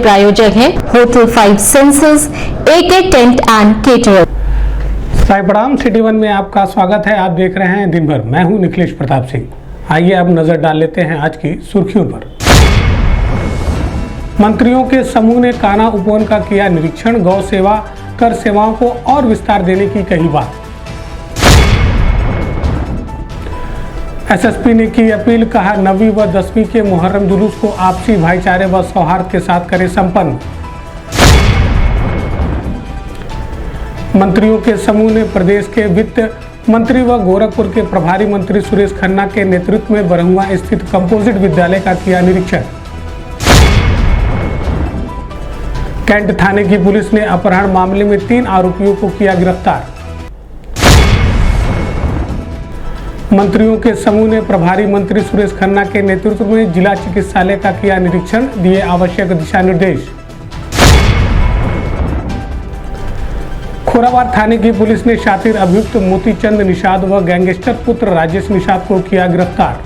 प्रायोजक है hotel 5 senses, AK tent and caterer. Sai प्रणाम, सिटी वन में आपका स्वागत है। आप देख रहे हैं दिन भर। मैं हूं निखिलेश प्रताप सिंह। आइए अब नजर डाल लेते हैं आज की सुर्खियों पर। मंत्रियों के समूह ने कान्हा उपवन का किया निरीक्षण, गौ सेवा कर सेवाओं को और विस्तार देने की कही बात। SSP ने की अपील, कहा 9वीं व 10वीं के मुहर्रम जुलूस को आपसी भाईचारे व सौहार्द के साथ करे संपन्न। मंत्रियों के समूह ने प्रदेश के वित्त मंत्री व गोरखपुर के प्रभारी मंत्री सुरेश खन्ना के नेतृत्व में बरहुआ स्थित कंपोजिट विद्यालय का किया निरीक्षण। कैंट थाने की पुलिस ने अपहरण मामले में 3 आरोपियों को किया गिरफ्तार। मंत्रियों के समूह ने प्रभारी मंत्री सुरेश खन्ना के नेतृत्व में जिला चिकित्सालय का किया निरीक्षण, दिए आवश्यक दिशा निर्देश। खोराबार थाने की पुलिस ने शातिर अभियुक्त मोतीचंद निषाद व गैंगस्टर पुत्र राजेश निषाद को किया गिरफ्तार।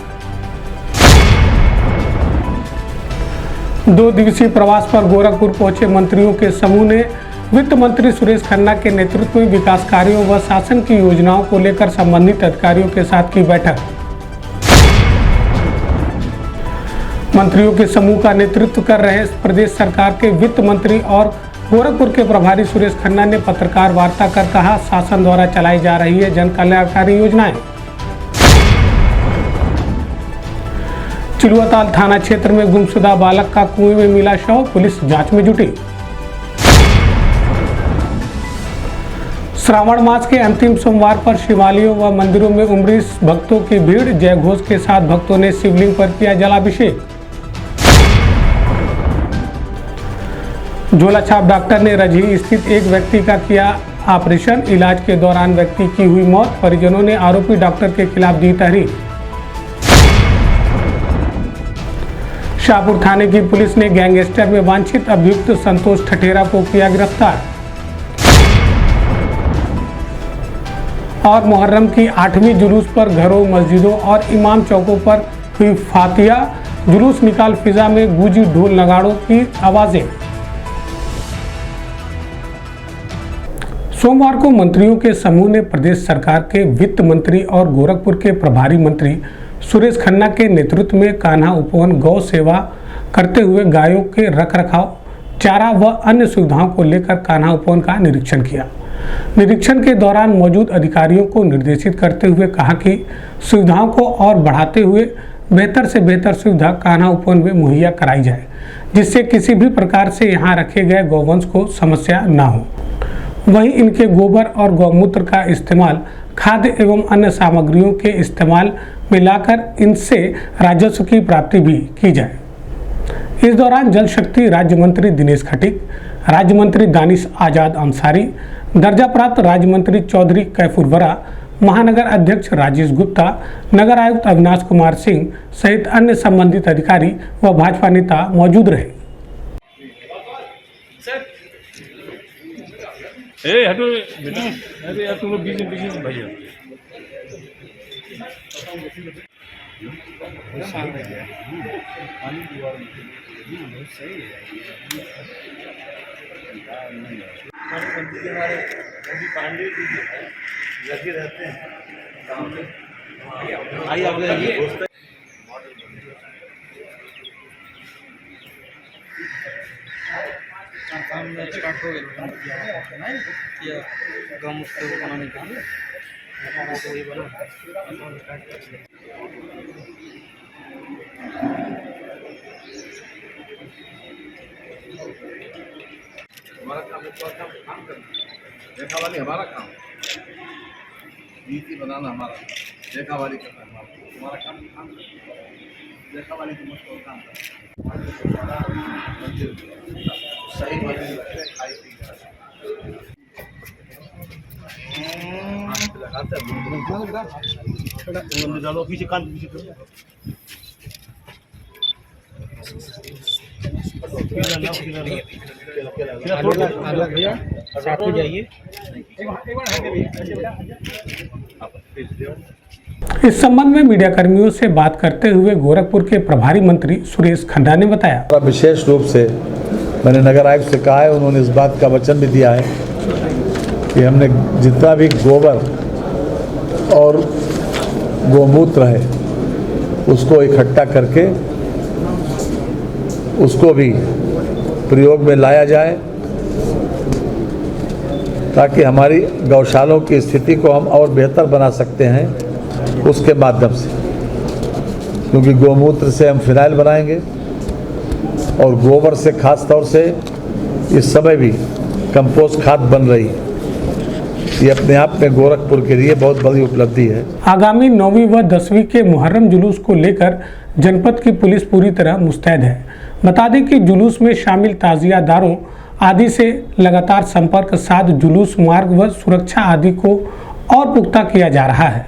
2 दिवसीय प्रवास पर गोरखपुर पहुंचे मंत्रियों के समूह ने वित्त मंत्री सुरेश खन्ना के नेतृत्व में विकास कार्यों व शासन की योजनाओं को लेकर संबंधित अधिकारियों के साथ की बैठक। मंत्रियों के समूह का नेतृत्व कर रहे प्रदेश सरकार के वित्त मंत्री और गोरखपुर के प्रभारी सुरेश खन्ना ने पत्रकार वार्ता कर कहा, शासन द्वारा चलाई जा रही है जन कल्याणकारी योजनाएं। चिलुआताल थाना क्षेत्र में गुमशुदा बालक का कुएं में मिला शव, पुलिस जांच में जुटी। श्रावण मास के अंतिम सोमवार पर शिवालयों व मंदिरों में उमड़ी भक्तों की भीड़, जय घोष के साथ भक्तों ने शिवलिंग पर किया जलाभिषेक। झोलाछाप डॉक्टर ने रजही स्थित एक व्यक्ति का किया ऑपरेशन, इलाज के दौरान व्यक्ति की हुई मौत, परिजनों ने आरोपी डॉक्टर के खिलाफ दी तहरीर। शाहपुर थाने की पुलिस ने गैंगस्टर में वांछित अभियुक्त संतोष ठठेरा को किया गिरफ्तार। और मुहर्रम की 8वीं जुलूस पर घरों, मस्जिदों और इमाम चौकों पर हुई फातिया, जुलूस निकाल फिजा में गूंजी ढोल नगाड़ों की आवाजें। सोमवार को मंत्रियों के समूह ने प्रदेश सरकार के वित्त मंत्री और गोरखपुर के प्रभारी मंत्री सुरेश खन्ना के नेतृत्व में कान्हा उपवन गौ सेवा करते हुए गायों के रखरखाव, चारा व अन्य सुविधाओं को लेकर कान्हा उपवन का निरीक्षण किया। निरीक्षण के दौरान मौजूद अधिकारियों को निर्देशित करते हुए कहा कि सुविधाओं को और बढ़ाते हुए बेहतर से बेहतर सुविधा कान्हा उपवन में मुहैया कराई जाए, जिससे किसी भी प्रकार से यहाँ रखे गए गौवंश को समस्या न हो। वहीं इनके गोबर और गौमूत्र का इस्तेमाल खाद्य एवं अन्य सामग्रियों के इस्तेमाल में लाकर इनसे राजस्व की प्राप्ति भी की जाए। इस दौरान जल शक्ति राज्य मंत्री दिनेश खटीक, राज्य मंत्री दानिश आजाद अंसारी, दर्जा प्राप्त राज्य मंत्री चौधरी कैफुर वरा, महानगर अध्यक्ष राजेश गुप्ता, नगर आयुक्त अविनाश कुमार सिंह सहित अन्य संबंधित अधिकारी व भाजपा नेता मौजूद रहे। हटो बेटा, अरे यार तुम लोग बीच में भैया पांडे जी लगे रहते हैं। आइए आप लोग काम स्टार्ट हो गया गौमूत्र बनाने के लिए वही बना। हमारा काम करना, देखा वाली हमारा काम, नीति बनाना हमारा, देखा वाली करना हमारा काम, देखा वाली की मुश्किल काम सही लगाते पीछे कान पीछे इस संबंध में मीडिया कर्मियों से बात करते हुए गोरखपुर के प्रभारी मंत्री सुरेश खन्ना ने बताया, विशेष रूप से मैंने नगर आयुक्त से कहा है, उन्होंने इस बात का वचन भी दिया है कि हमने जितना भी गोबर और गोमूत्र है उसको इकट्ठा करके उसको भी प्रयोग में लाया जाए, ताकि हमारी गौशालों की स्थिति को हम और बेहतर बना सकते हैं उसके माध्यम से। क्योंकि गोमूत्र से हम फिनाइल बनाएंगे और गोबर से खास तौर से इस समय भी कंपोस्ट खाद बन रही है। ये अपने आप में गोरखपुर के लिए बहुत बड़ी उपलब्धि है। आगामी 9वीं व 10वीं के मुहर्रम जुलूस को लेकर जनपद की पुलिस पूरी तरह मुस्तैद है। बता दें कि जुलूस में शामिल ताजियादारों आदि से लगातार संपर्क साध जुलूस मार्ग व सुरक्षा आदि को और पुख्ता किया जा रहा है।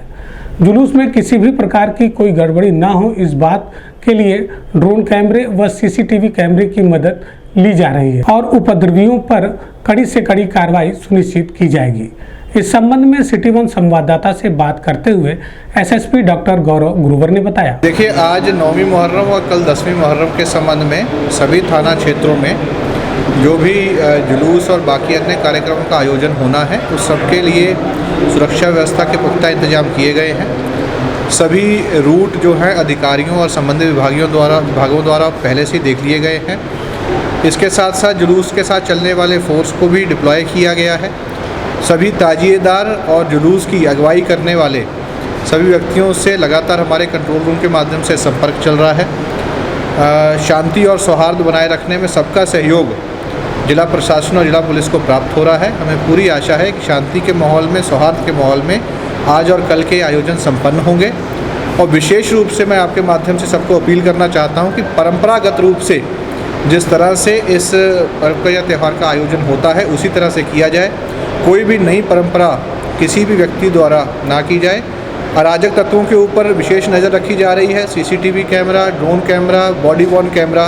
जुलूस में किसी भी प्रकार की कोई गड़बड़ी न हो, इस बात के लिए ड्रोन कैमरे व सीसीटीवी कैमरे की मदद ली जा रही है और उपद्रवियों पर कड़ी से कड़ी कार्रवाई सुनिश्चित की जाएगी। इस संबंध में सिटी वन संवाददाता से बात करते हुए एसएसपी डॉक्टर गौरव गुरुवर ने बताया। देखिए, आज 9वीं मुहर्रम और कल 10वीं मुहर्रम के संबंध में सभी थाना क्षेत्रों में जो भी जुलूस और बाकी अन्य कार्यक्रमों का आयोजन होना है उस सबके लिए सुरक्षा व्यवस्था के पुख्ता इंतजाम किए गए हैं। सभी रूट जो हैं अधिकारियों और संबंधित विभागों द्वारा पहले से ही देख लिए गए हैं। इसके साथ साथ जुलूस के साथ चलने वाले फोर्स को भी डिप्लॉय किया गया है। सभी ताजिएदार और जुलूस की अगुवाई करने वाले सभी व्यक्तियों से लगातार हमारे कंट्रोल रूम के माध्यम से संपर्क चल रहा है। शांति और सौहार्द बनाए रखने में सबका सहयोग जिला प्रशासन और जिला पुलिस को प्राप्त हो रहा है। हमें पूरी आशा है कि शांति के माहौल में, सौहार्द के माहौल में आज और कल के आयोजन संपन्न होंगे। और विशेष रूप से मैं आपके माध्यम से सबको अपील करना चाहता हूं कि परंपरागत रूप से जिस तरह से इस पर्व या त्यौहार का आयोजन होता है उसी तरह से किया जाए। कोई भी नई परंपरा किसी भी व्यक्ति द्वारा ना की जाए। अराजक तत्वों के ऊपर विशेष नज़र रखी जा रही है। CCTV camera, drone camera, body worn camera,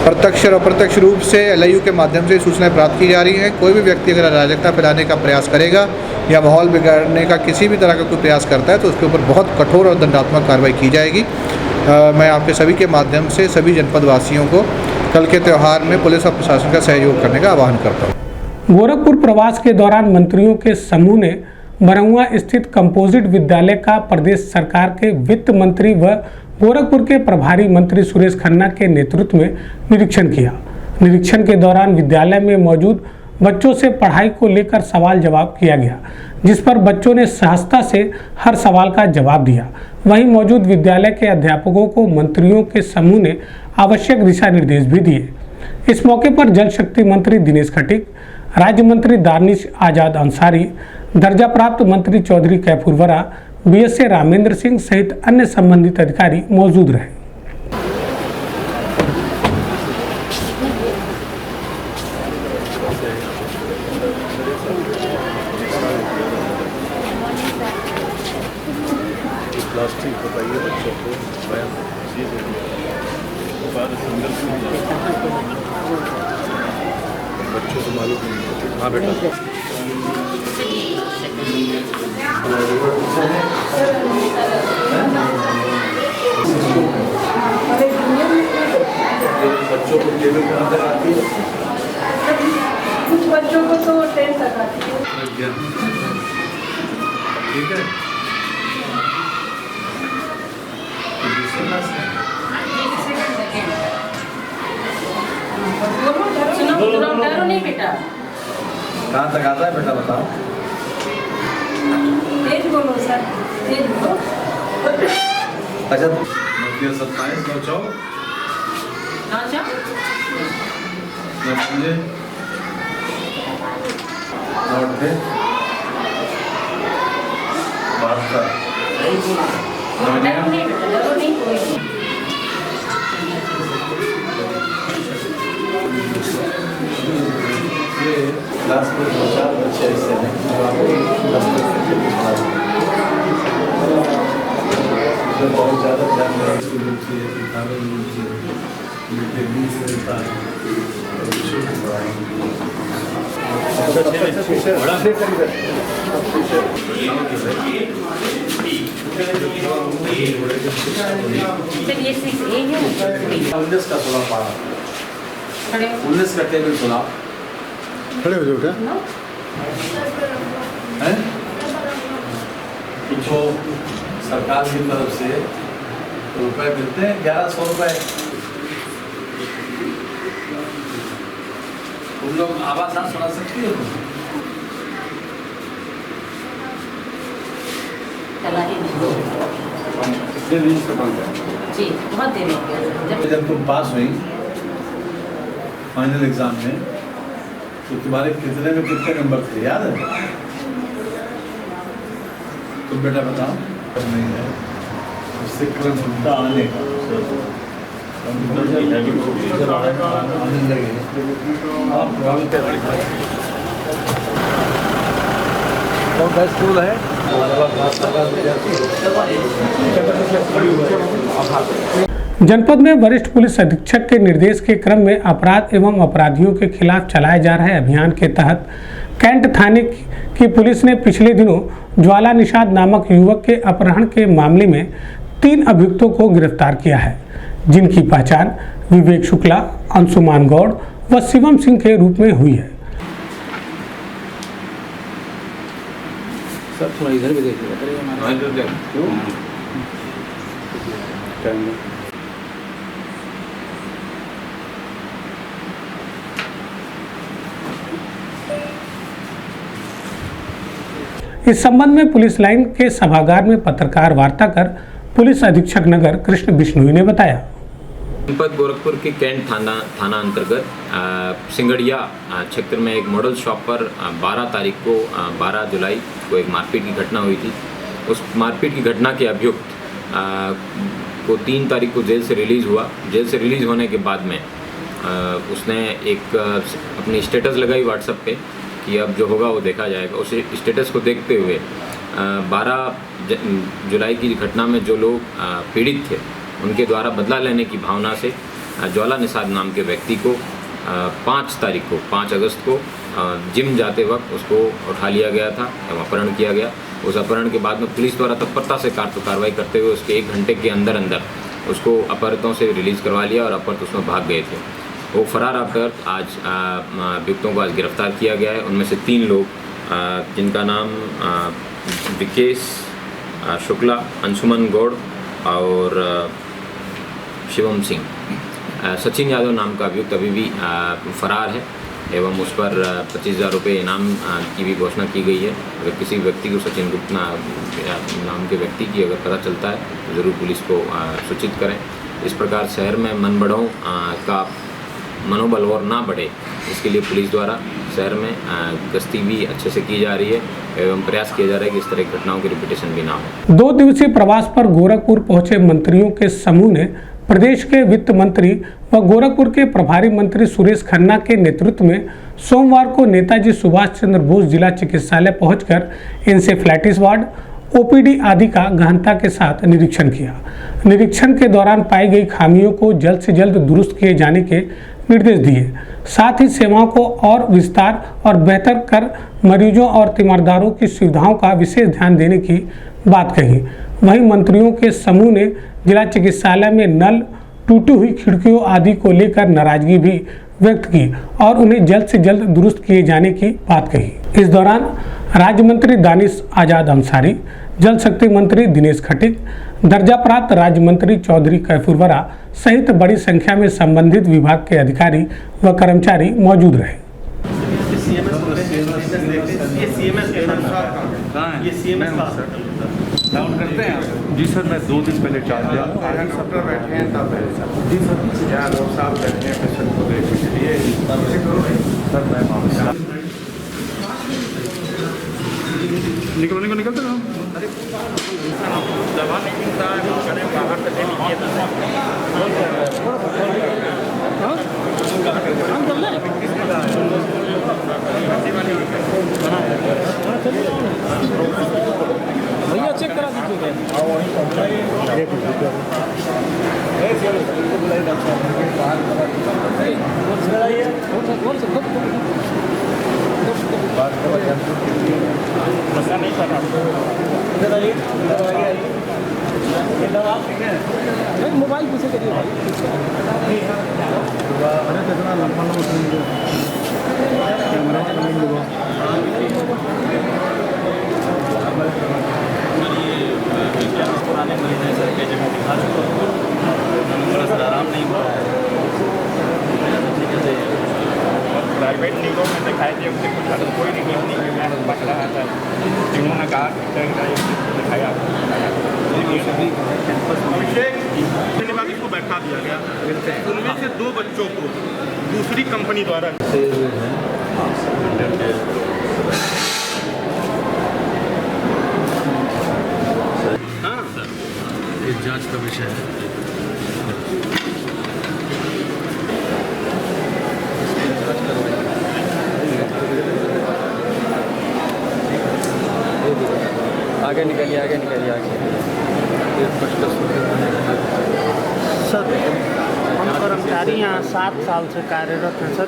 प्रत्यक्ष और अप्रत्यक्ष रूप से LIU के माध्यम से सूचनाएं प्राप्त की जा रही हैं। कोई भी व्यक्ति अगर अराजकता फैलाने का प्रयास करेगा या माहौल बिगाड़ने का किसी भी तरह का कोई प्रयास करता है तो उसके ऊपर बहुत कठोर और दंडात्मक कार्रवाई की जाएगी। मैं आपके सभी के माध्यम से सभी जनपद वासियों को कल के त्यौहार में पुलिस और प्रशासन का सहयोग करने का आह्वान करता हूँ। गोरखपुर प्रवास के दौरान मंत्रियों के समूह ने बरहुआ स्थित कंपोजिट विद्यालय का प्रदेश सरकार के वित्त मंत्री व गोरखपुर के प्रभारी मंत्री सुरेश खन्ना के नेतृत्व में निरीक्षण किया। निरीक्षण के दौरान विद्यालय में मौजूद बच्चों से पढ़ाई को लेकर सवाल जवाब किया गया, जिस पर बच्चों ने सहजता से हर सवाल का जवाब दिया। वहीं मौजूद विद्यालय के अध्यापकों को मंत्रियों के समूह ने आवश्यक दिशा निर्देश भी दिए। इस मौके पर जल शक्ति मंत्री दिनेश खटीक, राज्य मंत्री दानिश आजाद अंसारी, दर्जा प्राप्त मंत्री चौधरी कैफुरवरा, BSA रामेंद्र सिंह सहित अन्य संबंधित अधिकारी मौजूद रहे। बच्चों को मालूम नहीं। हाँ बेटा, बच्चों को टेबल पर अंदर आती है, कुछ बच्चों को तो 10 तक आती है। ठीक है। डरो नहीं बेटा। कहाँ तक आता है बेटा बताओ। तेज बोलो सर, तेज बोलो। अच्छा, 27 9 अच्छा 9 नोट थे वास्ता डरो नहीं बेटा, डरो नहीं कोई नहीं। ये क्लास में 4 बच्चे ऐसे हैं जो आपको 10 बहुत ज़्यादा ध्यान देना मिलती है, किताबें मिलती है, मिलते बीच मिलता है। सर ये 6A है का थोड़ा पारा 19 का टेबल चुनाव खड़े हो जाओ क्या है कुछ सरकार की तरफ से रुपए मिलते हैं 1100 रुपए। तुम लोग आवाज ना सुना सकती हो जी बहुत देर हो गया। जब तुम पास हुई फाइनल एग्जाम में तो तुम्हारे कितने में कितने नंबर थे याद है? तुम बेटा बताओ। नहीं है उससे क्रम सुनता आने का आने लगे आप कौन सा स्कूल है? जनपद में वरिष्ठ पुलिस अधीक्षक के निर्देश के क्रम में अपराध एवं अपराधियों के खिलाफ चलाए जा रहे अभियान के तहत कैंट थाने की पुलिस ने पिछले दिनों ज्वाला निषाद नामक युवक के अपहरण के मामले में 3 अभियुक्तों को गिरफ्तार किया है, जिनकी पहचान विवेक शुक्ला, अंशुमान गौड़ व शिवम सिंह के रूप में हुई है। सर थोड़ा इधर भी देखिएगा। इस संबंध में पुलिस लाइन के सभागार में पत्रकार वार्ता कर पुलिस अधीक्षक नगर कृष्ण बिश्नोई ने बताया। जनपद गोरखपुर के कैंट थाना अंतर्गत सिंगड़िया क्षेत्र में एक मॉडल शॉप पर 12 तारीख को 12 जुलाई को एक मारपीट की घटना हुई थी। उस मारपीट की घटना के अभियुक्त को 3 तारीख को जेल से रिलीज़ हुआ। जेल से रिलीज़ होने के बाद में उसने एक अपनी स्टेटस लगाई व्हाट्सएप पे कि अब जो होगा वो देखा जाएगा। उस स्टेटस को देखते हुए 12 जुलाई की घटना में जो लोग पीड़ित थे उनके द्वारा बदला लेने की भावना से ज्वाला निषाद नाम के व्यक्ति को 5 अगस्त को जिम जाते वक्त उसको उठा लिया गया था एवं अपहरण किया गया। उस अपहरण के बाद में पुलिस द्वारा तत्परता से कार्रवाई करते हुए उसके 1 घंटे के अंदर उसको अपहृतों से रिलीज़ करवा लिया और अपहृत उसमें भाग गए थे। वो फरार अपहृत आज अभियुक्तों को आज गिरफ्तार किया गया है। उनमें से 3 लोग जिनका नाम विकेश शुक्ला, अंशुमन गौड़ और शिवम सिंह। सचिन यादव नाम का अभियुक्त अभी भी फरार है एवं उस पर 25,000 रुपये इनाम की भी घोषणा की गई है। अगर किसी व्यक्ति को सचिन गुप्ता नाम के व्यक्ति की अगर पता चलता है तो ज़रूर पुलिस को सूचित करें। इस प्रकार शहर में मनबढ़ों का मनोबल और ना बढ़े, इसके लिए पुलिस द्वारा शहर में गश्ती भी अच्छे से की जा रही है एवं प्रयास किया जा रहा है कि इस तरह की घटनाओं की रिपीटेशन भी ना हो। 2 दिवसीय प्रवास पर गोरखपुर पहुंचे मंत्रियों के समूह ने प्रदेश के वित्त मंत्री व गोरखपुर के प्रभारी मंत्री सुरेश खन्ना के नेतृत्व में सोमवार को नेताजी सुभाष चंद्र बोस जिला चिकित्सालय पहुंचकर इंसेफ्लाइटिस वार्ड, ओपीडी आदि का गहनता के साथ निरीक्षण किया। निरीक्षण के दौरान पाई गई खामियों को जल्द से जल्द दुरुस्त किए जाने के निर्देश दिए। साथ ही सेवाओं को और विस्तार और बेहतर कर मरीजों और तीमारदारों की सुविधाओं का विशेष ध्यान देने की बात कही। वहीं मंत्रियों के समूह ने जिला चिकित्सालय में नल, टूटी हुई खिड़कियों आदि को लेकर नाराजगी भी व्यक्त की और उन्हें जल्द से जल्द दुरुस्त किए जाने की बात कही। इस दौरान राज्य मंत्री दानिश आजाद अंसारी, जल शक्ति मंत्री दिनेश खटीक, दर्जा प्राप्त राज्य मंत्री चौधरी कैफुरवरा सहित बड़ी संख्या में संबंधित विभाग के अधिकारी व कर्मचारी मौजूद रहे। जी सर, मैं 2 दिन पहले चार्ज दिया। डॉक्टर बैठे हैं तब जी सर, या लोग साहब बैठे हैं पेशेंट को देखने के लिए सर। मैं निकलते ना दवा नहीं मिलता है बाहर से ले भैया चेक करा दीजिए। मोबाइल पीछे करिए भाई। अरे कितना लंबा पुराने महीने सर के जगह दिखा सर आराम नहीं हुआ है। प्राइवेट निगमों में दिखाए थे उससे कुछ हद कोई निगम नहीं बच रहा था जिन्होंने कहा दिखाया सिनेमा को बैठा दिया गया। उनमें से 2 बच्चों को दूसरी कंपनी द्वारा जांच का विषय है। आगे निकलिए आगे सर हम कर्मचारी यहाँ 7 साल से कार्यरत हैं सर।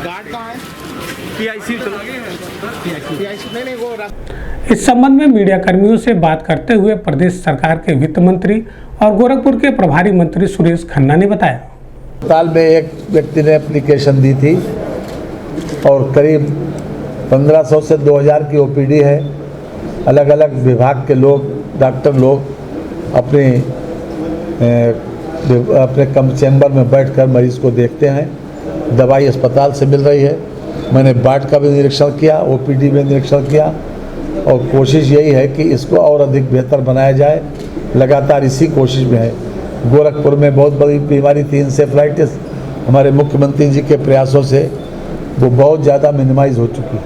गार्ड कहाँ है? PIC नहीं वो इस संबंध में मीडिया कर्मियों से बात करते हुए प्रदेश सरकार के वित्त मंत्री और गोरखपुर के प्रभारी मंत्री सुरेश खन्ना ने बताया। अस्पताल में एक व्यक्ति ने एप्लीकेशन दी थी और करीब 1500 से 2000 की OPD है। अलग अलग विभाग के लोग, डॉक्टर लोग अपने कम चैम्बर में बैठकर मरीज को देखते हैं। दवाई अस्पताल से मिल रही है। मैंने वार्ड का भी निरीक्षण किया, OPD में निरीक्षण किया और कोशिश यही है कि इसको और अधिक बेहतर बनाया जाए। लगातार इसी कोशिश में है। गोरखपुर में बहुत बड़ी बीमारी थी इंसेफ्लाइटिस, हमारे मुख्यमंत्री जी के प्रयासों से वो बहुत ज़्यादा मिनिमाइज हो चुकी है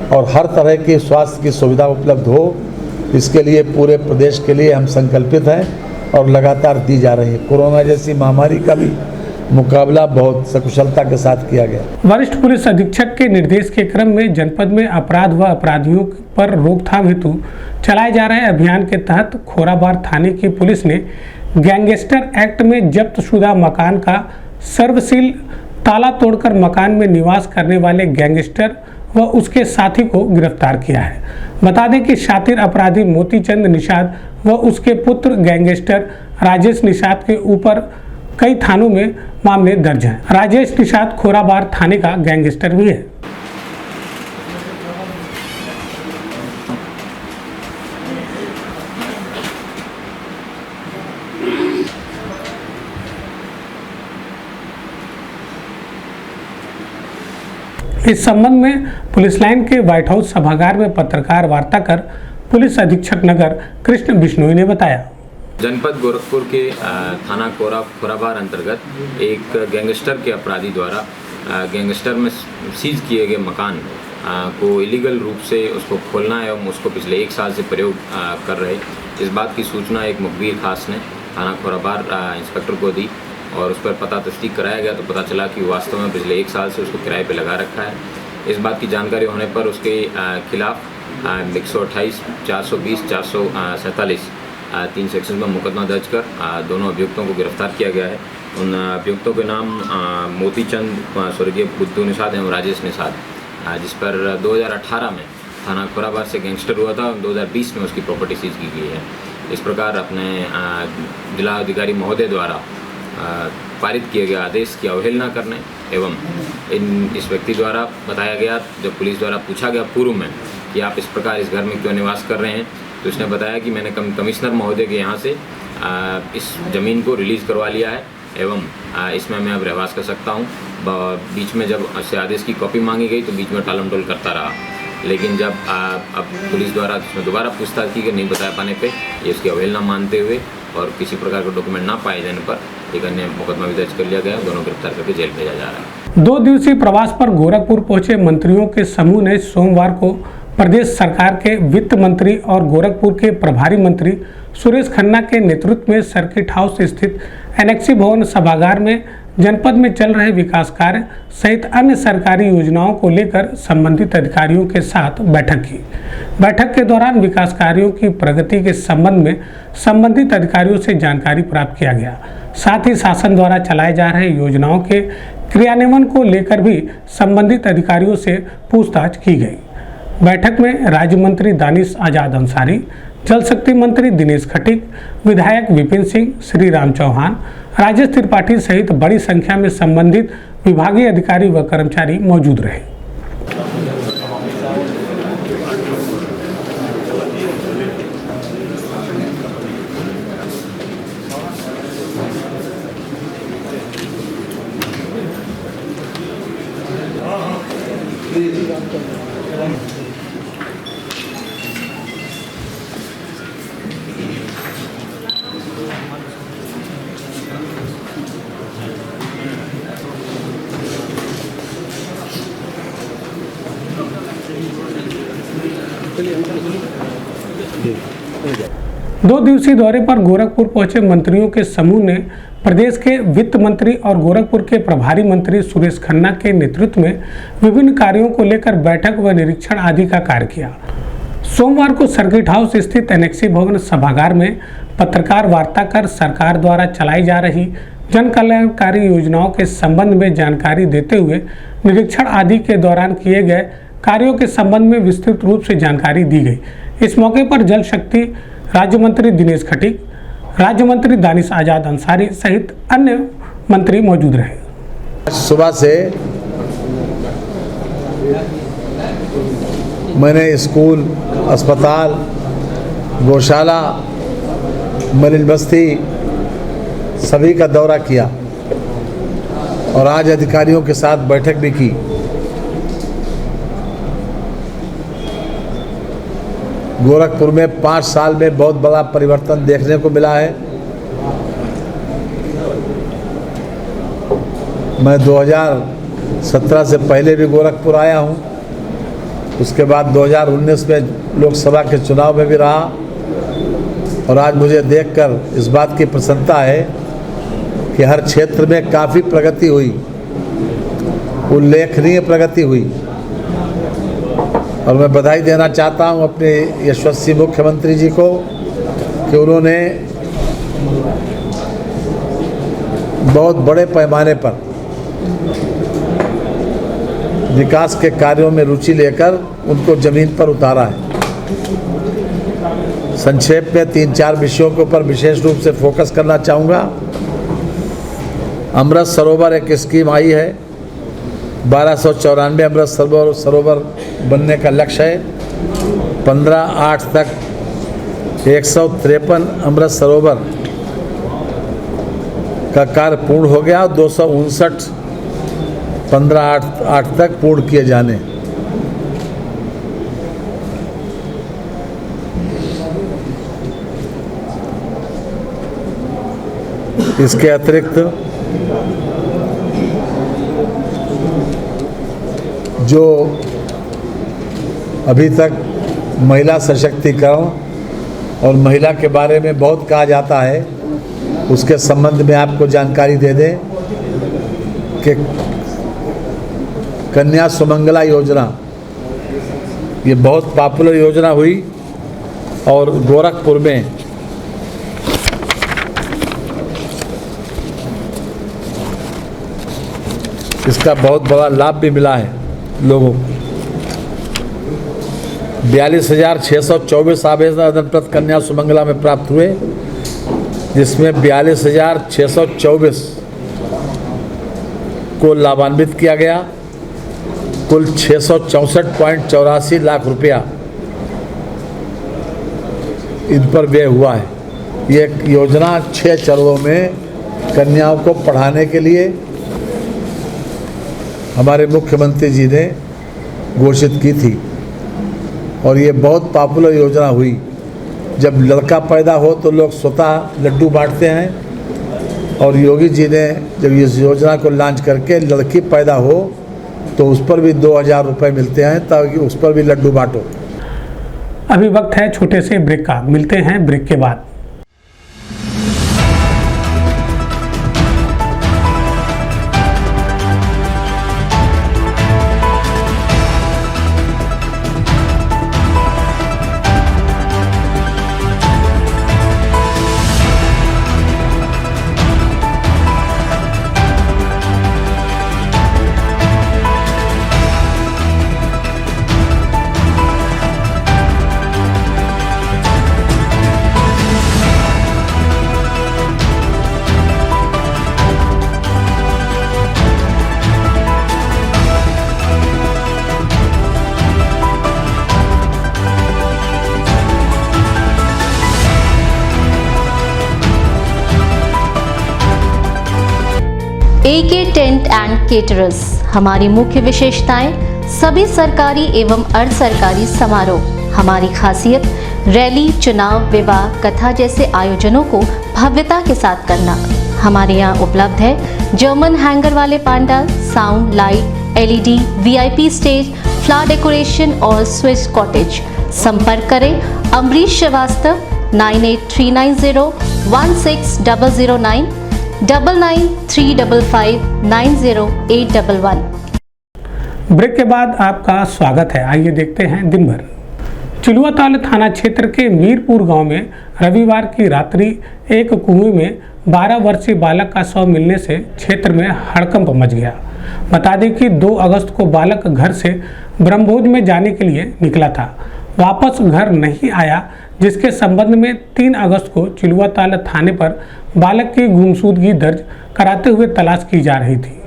और हर तरह की स्वास्थ्य की सुविधा उपलब्ध हो, इसके लिए पूरे प्रदेश के लिए हम संकल्पित हैं और लगातार दी जा रही है। कोरोना जैसी महामारी का भी मुकाबला बहुत सकुशलता के साथ किया गया। वरिष्ठ पुलिस अधीक्षक के निर्देश के क्रम में जनपद में अपराध व अपराधियों पर रोकथाम हेतु चलाए जा रहे अभियान के तहत खोराबार थाने की पुलिस ने गैंगस्टर एक्ट में जब्त शुदा मकान का सर्वसील ताला तोड़कर मकान में निवास करने वाले गैंगस्टर व उसके साथी को गिरफ्तार किया है। बता दें कि शातिर अपराधी मोतीचंद निषाद व उसके पुत्र गैंगस्टर राजेश निषाद के ऊपर कई थानों में मामले दर्ज हैं। राजेश निषाद खोराबार थाने का गैंगस्टर भी है। इस संबंध में पुलिस लाइन के व्हाइट हाउस सभागार में पत्रकार वार्ता कर पुलिस अधीक्षक नगर कृष्ण बिश्नोई ने बताया। जनपद गोरखपुर के थाना खोराबार अंतर्गत एक गैंगस्टर के अपराधी द्वारा गैंगस्टर में सीज किए गए मकान को इलीगल रूप से उसको खोलना एवं उसको पिछले 1 साल से प्रयोग कर रहे, इस बात की सूचना एक मुखबिर खास ने थाना खोराबार इंस्पेक्टर को दी और उस पर पता तस्दीक कराया गया तो पता चला कि वास्तव में पिछले 1 साल से उसको किराए पे लगा रखा है। इस बात की जानकारी होने पर उसके खिलाफ 128, 420, 447 3 सेक्शन में मुकदमा दर्ज कर दोनों अभियुक्तों को गिरफ्तार किया गया है। उन अभियुक्तों के नाम मोतीचंद स्वर्गीय बुद्धू निषाद एवं राजेश निषाद, जिस पर 2018 में थाना खोराबार से गैंगस्टर हुआ था, 2020 में उसकी प्रॉपर्टी सीज की गई है। इस प्रकार अपने जिला अधिकारी महोदय द्वारा पारित किए गए आदेश की अवहेलना करने एवं इस व्यक्ति द्वारा बताया गया, जब पुलिस द्वारा पूछा गया पूर्व में कि आप इस प्रकार इस घर में क्यों निवास कर रहे हैं, तो उसने बताया कि मैंने कमिश्नर महोदय के यहाँ से इस ज़मीन को रिलीज़ करवा लिया है एवं इसमें मैं अब रहवास कर सकता हूँ। बीच में जब उससे आदेश की कॉपी मांगी गई तो बीच में टालमटोल करता रहा, लेकिन जब अब पुलिस द्वारा उसमें दोबारा पूछताछ की कि नहीं बता पाने पे ये उसकी अवहेलना मानते हुए और किसी प्रकार का डॉक्यूमेंट ना पाए जाने पर एक अन्य मुकदमा भी दर्ज कर लिया गया। दोनों गिरफ्तार करके जेल भेजा जा रहा है। 2 दिवसीय प्रवास पर गोरखपुर पहुंचे मंत्रियों के समूह ने सोमवार को प्रदेश सरकार के वित्त मंत्री और गोरखपुर के प्रभारी मंत्री सुरेश खन्ना के नेतृत्व में सर्किट हाउस स्थित एनेक्सी भवन सभागार में जनपद में चल रहे विकास कार्य सहित अन्य सरकारी योजनाओं को लेकर संबंधित अधिकारियों के साथ बैठक की। बैठक के दौरान विकास कार्यों की प्रगति के संबंध में संबंधित अधिकारियों से जानकारी प्राप्त किया गया। साथ ही शासन द्वारा चलाए जा रहे योजनाओं के क्रियान्वयन को लेकर भी संबंधित अधिकारियों से पूछताछ की गई। बैठक में राज्य मंत्री दानिश आजाद अंसारी, जल शक्ति मंत्री दिनेश खटीक, विधायक विपिन सिंह, श्री राम चौहान, राजेश त्रिपाठी सहित बड़ी संख्या में संबंधित विभागीय अधिकारी व कर्मचारी मौजूद रहे। दो दिवसीय दौरे पर गोरखपुर पहुंचे मंत्रियों के समूह ने प्रदेश के वित्त मंत्री और गोरखपुर के प्रभारी मंत्री सुरेश खन्ना के नेतृत्व में विभिन्न कार्यों को लेकर बैठक व निरीक्षण आदि का कार्य किया। सोमवार को सर्किट हाउस स्थित एनेक्सी भवन सभागार में पत्रकार वार्ता कर सरकार द्वारा चलाई जा रही जन कल्याणकारी योजनाओं के संबंध में जानकारी देते हुए निरीक्षण आदि के दौरान किए गए कार्यों के संबंध में विस्तृत रूप से जानकारी दी गई। इस मौके पर जल शक्ति राज्य मंत्री दिनेश खटीक, राज्य मंत्री दानिश आजाद अंसारी सहित अन्य मंत्री मौजूद रहे। सुबह से मैंने स्कूल, अस्पताल, गौशाला, मरीन बस्ती सभी का दौरा किया और आज अधिकारियों के साथ बैठक भी की। गोरखपुर में 5 साल में बहुत बड़ा परिवर्तन देखने को मिला है। मैं 2017 से पहले भी गोरखपुर आया हूं, उसके बाद 2019 में लोकसभा के चुनाव में भी रहा और आज मुझे देखकर इस बात की प्रसन्नता है कि हर क्षेत्र में काफ़ी प्रगति हुई, उल्लेखनीय प्रगति हुई। और मैं बधाई देना चाहता हूं अपने यशस्वी मुख्यमंत्री जी को कि उन्होंने बहुत बड़े पैमाने पर विकास के कार्यों में रुचि लेकर उनको जमीन पर उतारा है। संक्षेप में 3-4 विषयों के ऊपर विशेष रूप से फोकस करना चाहूँगा। अमृत सरोवर एक स्कीम आई है, 1294 अमृत सरोवर बनने का लक्ष्य है। 15/8 तक 153 अमृत सरोवर का कार्य पूर्ण हो गया और 259 15/8 तक पूर्ण किए जाने। इसके अतिरिक्त जो अभी तक महिला सशक्तिकरण और महिला के बारे में बहुत कहा जाता है, उसके संबंध में आपको जानकारी दे दें कि कन्या सुमंगला योजना ये बहुत पॉपुलर योजना हुई और गोरखपुर में इसका बहुत बड़ा लाभ भी मिला है लोगों को। 42,624 आवेदन प्रति कन्या सुमंगला में प्राप्त हुए, जिसमें 42,624 को लाभान्वित किया गया। कुल 664.84 लाख रुपया इन पर व्यय हुआ है। ये योजना 6 चरणों में कन्याओं को पढ़ाने के लिए हमारे मुख्यमंत्री जी ने घोषित की थी और ये बहुत पॉपुलर योजना हुई। जब लड़का पैदा हो तो लोग स्वतः लड्डू बांटते हैं और योगी जी ने जब इस योजना को लॉन्च करके लड़की पैदा हो तो उस पर भी 2000 रुपये मिलते हैं ताकि उस पर भी लड्डू बांटो। अभी वक्त है छोटे से ब्रेक का, मिलते हैं ब्रेक के बाद। AK tent and caterers. हमारी मुख्य विशेषताएं सभी सरकारी एवं अर्ध सरकारी समारोह। हमारी खासियत रैली, चुनाव, विवाह, कथा जैसे आयोजनों को भव्यता के साथ करना। हमारे यहाँ उपलब्ध है जर्मन हैंगर वाले pandal, sound, light, LED, VIP stage, flower decoration और स्विस कॉटेज। संपर्क करें अमरीश श्रीवास्तव 9839016009 9935590811। ब्रेक के बाद आपका स्वागत है। आइए देखते हैं दिन भर। चिलुआताल थाना क्षेत्र के मीरपुर गांव में रविवार की रात्रि एक कुएं में 12 वर्षीय बालक का शव मिलने से क्षेत्र में हड़कंप मच गया। बता दें कि 2 अगस्त को बालक घर से ब्रह्मभोज में जाने के लिए निकला था, वापस घर नहीं आया, जिसके संबंध में 3 अगस्त को चिलुआताल थाने पर बालक की गुमशुदगी दर्ज कराते हुए तलाश की जा रही थी।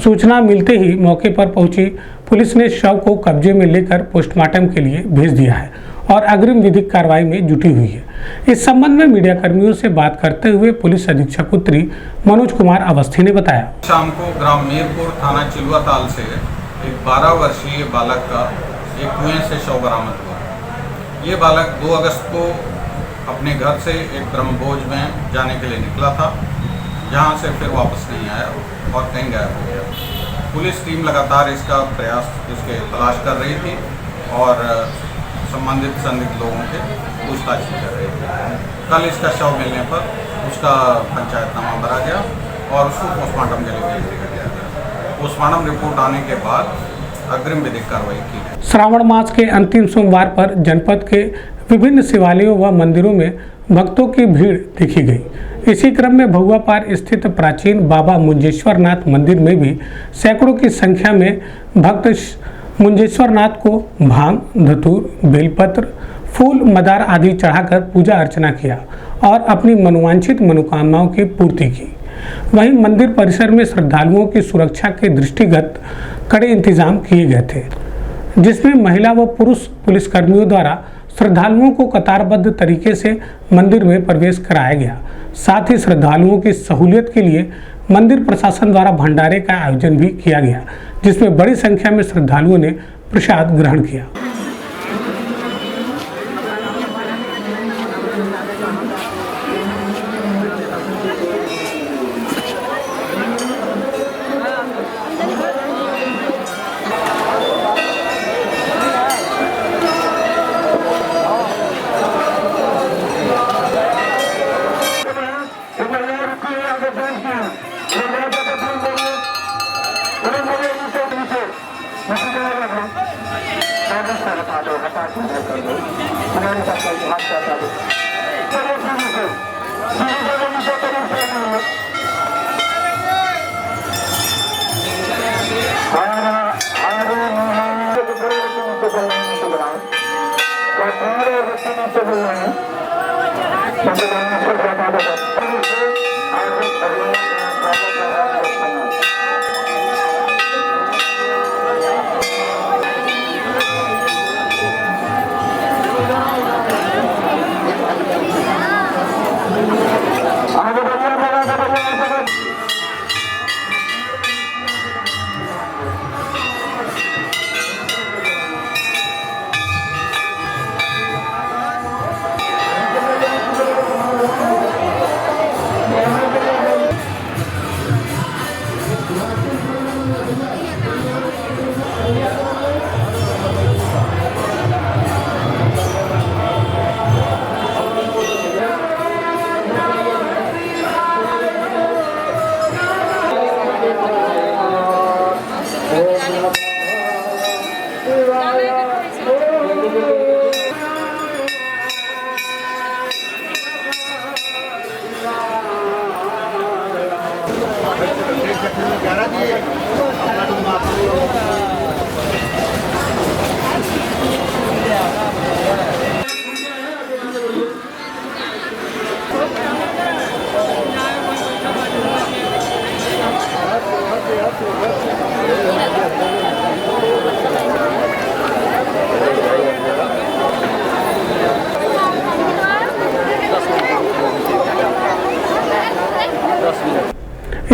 सूचना मिलते ही मौके पर पहुंची पुलिस ने शव को कब्जे में लेकर पोस्टमार्टम के लिए भेज दिया है और अग्रिम विधिक कार्रवाई में जुटी हुई है। इस संबंध में मीडिया कर्मियों से बात करते हुए पुलिस अधीक्षक उत्तरी मनोज कुमार अवस्थी ने बताया। शाम को ग्राम मीरपुर थाना चिलुआताल से एक 12 वर्षीय बालक का एक कुएं से शव बरामद हुआ। ये बालक 2 अगस्त को अपने घर से एक ब्रह्मभोज में जाने के लिए निकला था, जहाँ से फिर वापस नहीं आया और कहीं गायब हो गया। पुलिस टीम लगातार इसका इसके तलाश कर रही थी और संबंधित संदिग्ध लोगों के पूछताछ कर रही थी। कल इसका शव मिलने पर उसका पंचायतनामा भरा गया और उसको पोस्टमार्टम के लिए भेज दिया गया। पोस्टमार्टम रिपोर्ट आने के बाद अग्रिम विधिक कार्रवाई की गई। श्रावण मास के अंतिम सोमवार पर जनपद के विभिन्न शिवालयों व मंदिरों में भक्तों की भीड़ देखी गई। इसी क्रम में भगुआपार स्थित प्राचीन बाबा मुंजेश्वरनाथ मंदिर में भी सैकड़ों की संख्या में भक्त मुंजेश्वरनाथ को भांग, धतूर, बेलपत्र, फूल, मदार आदि चढ़ाकर पूजा अर्चना किया और अपनी मनोवांछित मनोकामनाओं की पूर्ति की। वहीं मंदिर परिसर में श्रद्धालुओं की सुरक्षा के दृष्टिगत कड़े इंतजाम किए गए थे, जिसमें महिला व पुरुष पुलिसकर्मियों द्वारा श्रद्धालुओं को कतारबद्ध तरीके से मंदिर में प्रवेश कराया गया। साथ ही श्रद्धालुओं की सहूलियत के लिए मंदिर प्रशासन द्वारा भंडारे का आयोजन भी किया गया, जिसमें बड़ी संख्या में श्रद्धालुओं ने प्रसाद ग्रहण किया।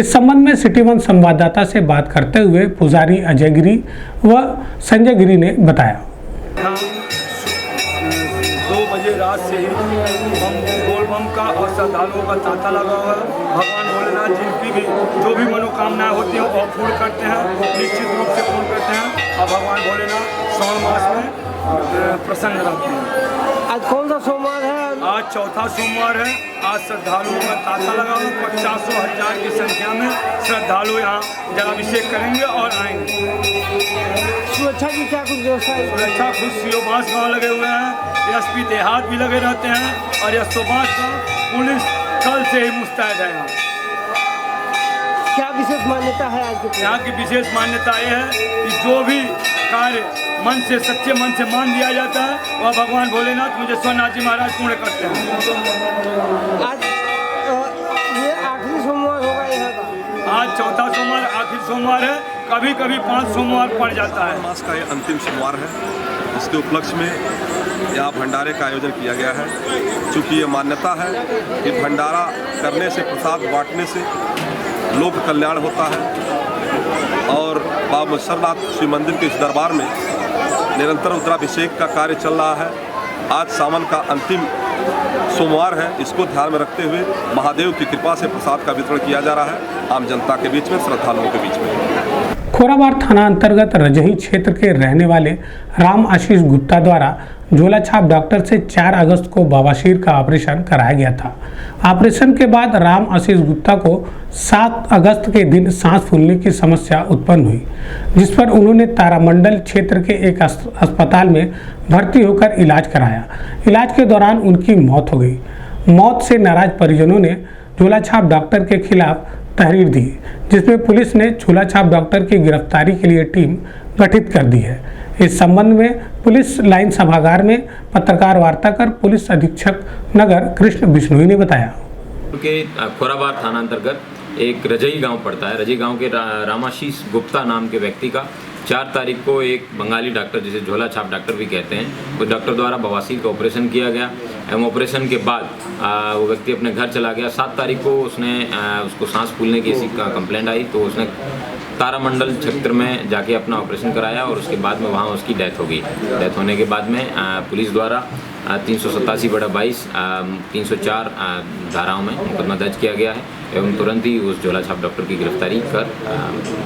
इस इस संबंध में सिटी वन संवाददाता से बात करते हुए पुजारी अजय गिरी व संजय गिरी ने बताया। 2 बजे रात से ही हम गोल बम का और श्रद्धालुओं का तांता लगा हुआ है। भगवान भोलेनाथ जिनकी भी जो भी मनोकामनाएं होती हैं वो पूर्ण करते हैं, निश्चित रूप से पूर्ण करते हैं और भगवान भोलेनाथ श्रावण मास में प्रसन्न रहते हैं। आज कौन सा सोमवार है? आज चौथा सोमवार है। आज श्रद्धालुओं का तांता लगा हुआ, 50,000 की संख्या में श्रद्धालु यहाँ जलाभिषेक करेंगे और आएंगे। सुरक्षा की क्या कुछ व्यवस्था है? सुरक्षा खुद सीओ बांस गाँव लगे हुए हैं, एसपी देहात भी लगे रहते हैं और यह सुबास का पुलिस कल से ही मुस्तैद है। यहाँ क्या विशेष मान्यता है आज के? यहाँ की विशेष मान्यता ये है कि जो भी कार्य मन से सच्चे मन से मान दिया जाता है वह भगवान भोलेनाथ मुजेश्वरनाथ जी महाराज पूर्ण करते हैं। आज ये आखिरी सोमवार होगा यहाँ का? आज चौथा सोमवार आखिरी सोमवार है, कभी कभी 5 सोमवार पड़ जाता है। मास का ये अंतिम सोमवार है, इसके उपलक्ष्य में यहाँ भंडारे का आयोजन किया गया है। चूँकि ये मान्यता है कि भंडारा करने से, प्रसाद बांटने से लोक कल्याण होता है और बाबा मुजेश्वरनाथ शिव मंदिर के इस दरबार में निरंतर रुद्राभिषेक का कार्य चल रहा है। आज सावन का अंतिम सोमवार है, इसको ध्यान में रखते हुए महादेव की कृपा से प्रसाद का वितरण किया जा रहा है आम जनता के बीच में, श्रद्धालुओं के बीच में। खोराबार थाना अंतर्गत रजही क्षेत्र के रहने वाले राम आशीष गुप्ता द्वारा झोला छाप डॉक्टर से 4 अगस्त को बवासीर का ऑपरेशन कराया गया था। ऑपरेशन के बाद राम आशीष गुप्ता को 7 अगस्त के दिन सांस फूलने की समस्या उत्पन्न हुई, जिस पर उन्होंने तारामंडल क्षेत्र के एक अस्पताल में भर्ती होकर इलाज कराया। इलाज के दौरान उनकी मौत हो गई। मौत से नाराज परिजनों ने झोला छाप डॉक्टर के खिलाफ तहरीर दी, जिसमें पुलिस ने झोला छाप डॉक्टर की गिरफ्तारी के लिए टीम गठित कर दी है। इस संबंध में पुलिस लाइन सभागार में पत्रकार वार्ता कर पुलिस अधीक्षक नगर कृष्ण बिश्नोई ने बताया कि खोराबार थाना अंतर्गत एक रजई गांव पड़ता है। रजई गांव के रामाशीष गुप्ता नाम के व्यक्ति का 4 तारीख को एक बंगाली डॉक्टर, जिसे झोला छाप डॉक्टर भी कहते हैं, उस डॉक्टर द्वारा बवासीर का ऑपरेशन किया गया एवं ऑपरेशन के बाद वो व्यक्ति अपने घर चला गया। 7 तारीख को उसको सांस फूलने की कंप्लेंट आई, तो उसने तारामंडल क्षेत्र में जाके अपना ऑपरेशन कराया और उसके बाद में वहाँ उसकी डेथ हो गई। डेथ होने के बाद में पुलिस द्वारा 387/22 304 धाराओं में मुकदमा दर्ज किया गया है एवं तुरंत ही उस झोला छाप डॉक्टर की गिरफ्तारी कर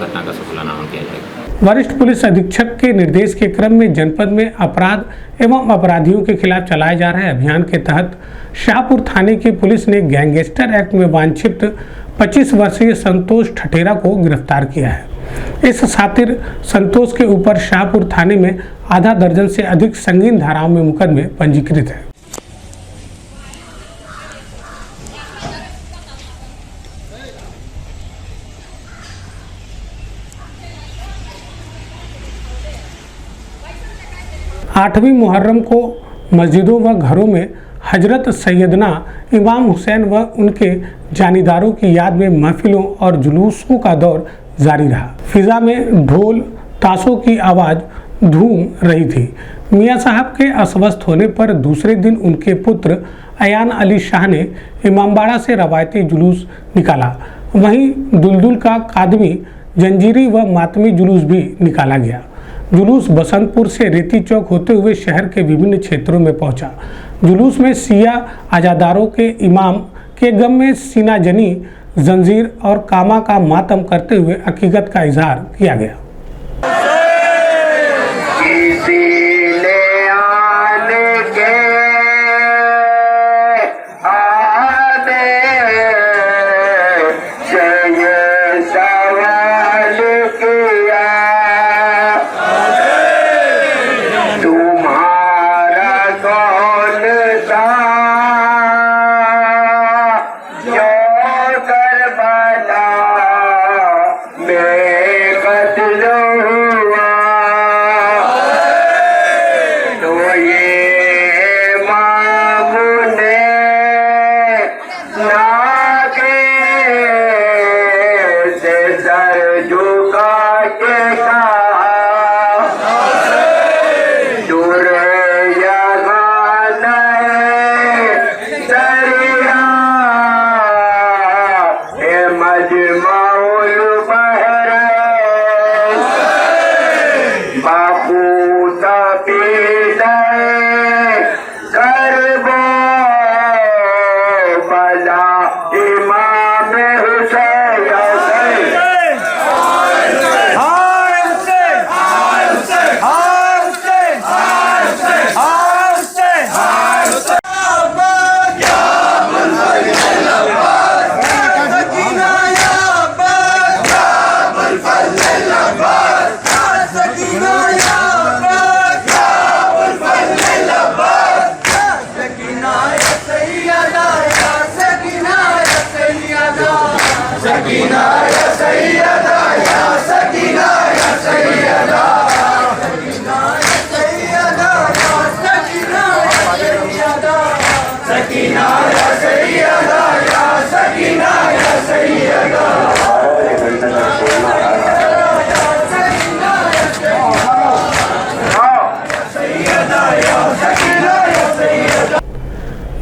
घटना का सफलानामा किया जाएगा। वरिष्ठ पुलिस अधीक्षक के निर्देश के क्रम में जनपद में अपराध एवं अपराधियों के खिलाफ चलाए जा रहे अभियान के तहत शाहपुर थाने की पुलिस ने गैंगस्टर एक्ट में वांछित 25 वर्षीय संतोष ठठेरा को गिरफ्तार किया है। इस खातिर संतोष के ऊपर शाहपुर थाने में आधा दर्जन से अधिक संगीन धाराओं में मुकदमे पंजीकृत है। आठवीं मुहर्रम को मस्जिदों व घरों में हजरत सैयदना इमाम हुसैन व उनके जानीदारों की याद में महफिलों और जुलूसों का दौर जारी रहा। फिजा में ढोल ताशों की आवाज़ धूम रही थी। मियाँ साहब के अस्वस्थ होने पर दूसरे दिन उनके पुत्र अयान अली शाह ने इमामबाड़ा से रवायती जुलूस निकाला। वहीं दुलदुल का कादमी, जंजीरी व मातमी जुलूस भी निकाला गया। जुलूस बसंतपुर से रेती चौक होते हुए शहर के विभिन्न क्षेत्रों में पहुंचा। जुलूस में सिया आजादारों के इमाम के गम में सीना जनी, जंजीर और कामा का मातम करते हुए अकीकत का इजहार किया गया। मजमा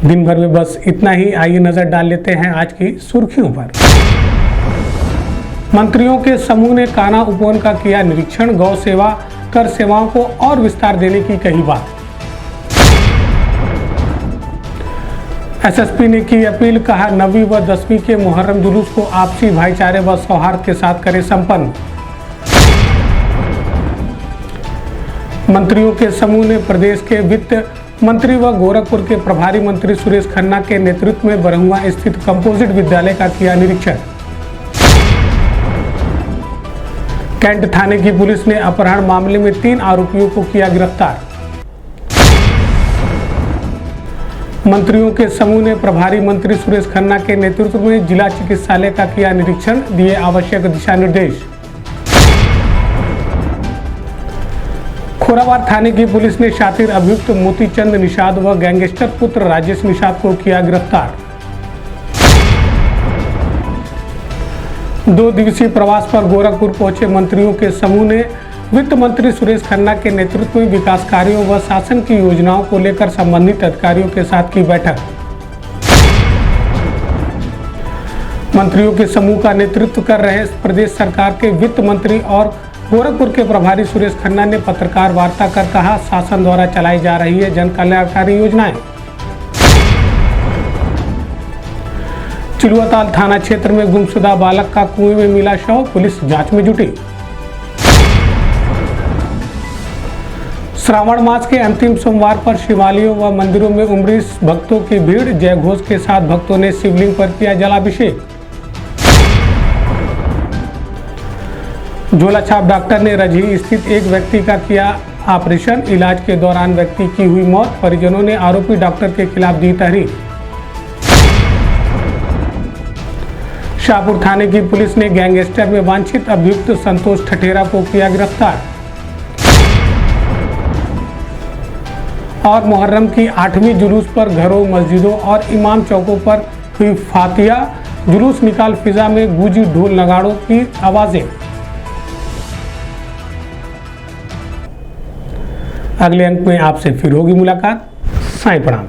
दिन भर में बस इतना ही। आइए नजर डाल लेते हैं आज की सुर्खियों पर। मंत्रियों के समूह ने कान्हा उपवन का किया निरीक्षण, गौ सेवा कर सेवाओं को और विस्तार देने की कही बात। एसएसपी ने की अपील, कहा 9वीं व 10वीं के मुहर्रम जुलूस को आपसी भाईचारे व सौहार्द के साथ करे संपन्न। मंत्रियों के समूह ने प्रदेश के वित्त मंत्री व गोरखपुर के प्रभारी मंत्री सुरेश खन्ना के नेतृत्व में बरहुआ स्थित कंपोजिट विद्यालय का किया निरीक्षण। कैंट थाने की पुलिस ने अपहरण मामले में 3 आरोपियों को किया गिरफ्तार। मंत्रियों के समूह ने प्रभारी मंत्री सुरेश खन्ना के नेतृत्व में जिला चिकित्सालय का किया निरीक्षण, दिए आवश्यक दिशा निर्देश। खोराबार थाने की पुलिस ने शातिर अभियुक्त मोतीचंद निषाद व गैंगस्टर पुत्र राजेश निषाद को किया गिरफ्तार। 2 दिवसीय प्रवास पर गोरखपुर पहुंचे मंत्रियों के समूह ने वित्त मंत्री सुरेश खन्ना के नेतृत्व में विकास कार्यों व शासन की योजनाओं को लेकर संबंधित अधिकारियों के साथ की बैठक। मंत्रियों के समूह का नेतृत्व कर रहे प्रदेश सरकार के वित्त मंत्री और गोरखपुर के प्रभारी सुरेश खन्ना ने पत्रकार वार्ता कर कहा, शासन द्वारा चलाई जा रही है जन कल्याणकारी योजनाएं। चिलुआताल थाना क्षेत्र में गुमशुदा बालक का कुएं में मिला शव, पुलिस जांच में जुटी। श्रावण मास के अंतिम सोमवार पर शिवालयों व मंदिरों में उमड़ी भक्तों की भीड़, जय घोष के साथ भक्तों ने शिवलिंग पर किया जलाभिषेक। झोलाछाप डॉक्टर ने रजही स्थित एक व्यक्ति का किया ऑपरेशन, इलाज के दौरान व्यक्ति की हुई मौत, परिजनों ने आरोपी डॉक्टर के खिलाफ दी तहरीर। शाहपुर थाने की पुलिस ने गैंगस्टर में वांछित अभियुक्त संतोष ठठेरा को किया गिरफ्तार। और मुहर्रम की 8वीं जुलूस पर घरों, मस्जिदों और इमाम चौकों पर हुई फातिया, जुलूस निकाल फिजा में गूंजी ढोल नगाड़ों की आवाजें। अगले अंक में आपसे फिर होगी मुलाकात। साईं प्रणाम।